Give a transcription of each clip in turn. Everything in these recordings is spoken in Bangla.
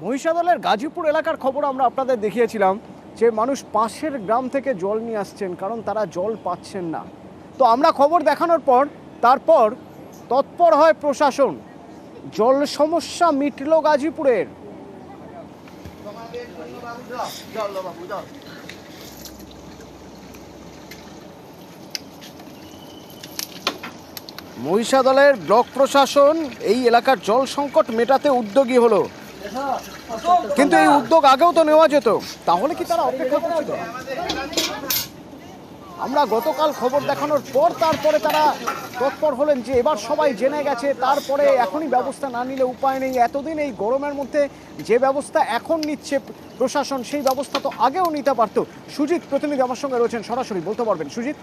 মহিষাদলের গাজীপুর এলাকার খবর আমরা আপনাদের দেখিয়েছিলাম যে মানুষ পাশের গ্রাম থেকে জল নিয়ে আসছেন, কারণ তারা জল পাচ্ছেন না। তো আমরা খবর দেখানোর পর তারপর তৎপর হয় প্রশাসন। জল সমস্যা মিটল গাজীপুরের। মহিষাদলের ব্লক প্রশাসন এই এলাকার জল সংকট মেটাতে উদ্যোগী হলো, কিন্তু এই উদ্যোগ আগেও তো নেওয়া যেত, তাহলে কি তারা অপেক্ষা করছিল? আমরা গতকাল খবর দেখানোর পর তারপরে তারা তৎপর হলেন যে এবার সবাই জেনে গেছে, তারপরে এখনই ব্যবস্থা না নিলে উপায় নেই। এতদিন এই গরমের মধ্যে যে ব্যবস্থা এখন নিচ্ছে প্রশাসন, সেই ব্যবস্থা তো আগেও নিতে পারতো। সুজিত প্রতিনিধি আমার সঙ্গে রয়েছেন, সরাসরি বলতে পারবেন। সুজিত,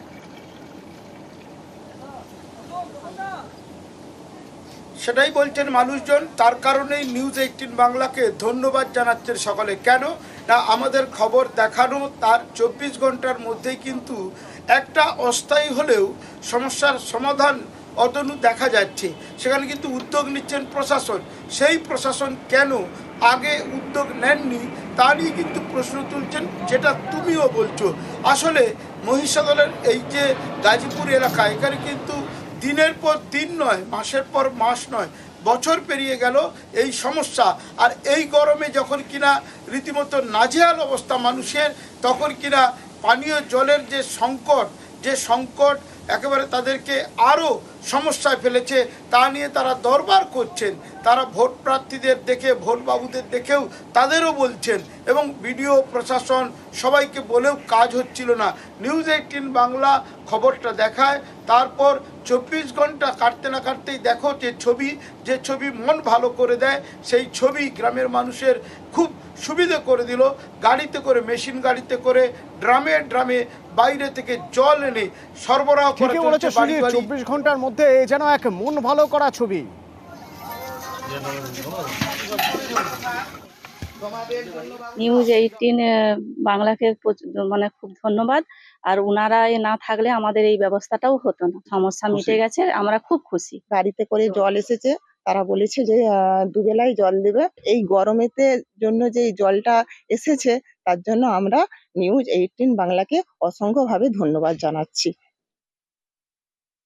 সেটাই বলছেন মানুষজন, তার কারণেই নিউজ 18 বাংলাকে ধন্যবাদ জানাচ্ছেন সকলে। কেন না, আমাদের খবর দেখানো তার 24 ঘন্টার মধ্যেই কিন্তু একটা অস্থায়ী হলেও সমস্যার সমাধান অতনু দেখা যাচ্ছে। সেখানে কিন্তু উদ্যোগ নিচ্ছেন প্রশাসন। সেই প্রশাসন কেন আগে উদ্যোগ নেননি তা নিয়ে কিন্তু প্রশ্ন তুলছেন, যেটা তুমিও বলছো। আসলে মহিষাদলের এই যে গাজীপুর এলাকা, এখানে কিন্তু দিনের পর দিন নয়, মাসের পর মাস নয়, বছর পেরিয়ে গেল এই সমস্যা। আর এই গরমে যখন কিনা রীতিমতো নাজেহাল অবস্থা মানুষের, তখন কিনা পানীয় জলের যে সংকট একেবারে তাদেরকে আরও সমস্যায় ফেলেছে। তা নিয়ে তারা দরবার করছেন। তারা ভোট প্রার্থীদের দেখে, ভোট বাবুদের দেখেও তাদেরও বলছেন, এবং বিডিও প্রশাসন সবাইকে বলেও কাজ হচ্ছিল না। নিউজ 18 বাংলা খবরটা দেখায়, তারপর 24 ঘন্টা কাটতে না কাটতেই দেখো যে ছবি মন ভালো করে দেয়, সেই ছবি গ্রামের মানুষের খুব সুবিধে করে দিল। গাড়িতে করে, মেশিন গাড়িতে করে, ড্রামে ড্রামে বাইরে থেকে জল এনে সরবরাহ করে চলছে। 24 ঘন্টার মধ্যে যেন এক মন ভালো করা ছবি। নিউজ 18 বাংলাকে মানে খুব ধন্যবাদ। আর ওনারা না থাকলে আমাদের এই ব্যবস্থাটাও হতো না। সমস্যা মিটে গেছে, আমরা খুব খুশি। গাড়িতে করে জল এসেছে, তারা বলেছে যে দুবেলাই জল দেবে। এই গরমেতে জন্য যে এই জলটা এসেছে, তার জন্য আমরা নিউজ 18 বাংলাকে অসংখ্যভাবে ধন্যবাদ জানাচ্ছি।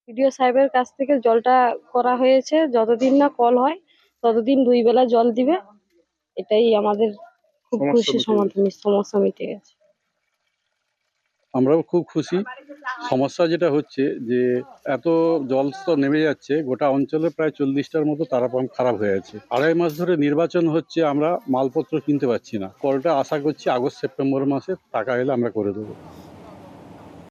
বিডিও সাহেবের কাছ থেকে জলটা করা হয়েছে, যতদিন না কল হয় ততদিন 2 বেলা জল দিবে। এটাই আমাদের খুব খুশি, সমস্যা মিটে গেছে। আমরাও খুব খুশি। সমস্যা যেটা হচ্ছে যে এত জলস্তর নেমে যাচ্ছে, গোটা অঞ্চলে প্রায় 40টার মতো তারা পাম্প খারাপ হয়ে আছে। 2.5 মাস ধরে নির্বাচন হচ্ছে, আমরা মালপত্র কিনতে পারছি না। কলটা আশা করছি আগস্ট সেপ্টেম্বর মাসে টাকা এলে আমরা করে দেবো।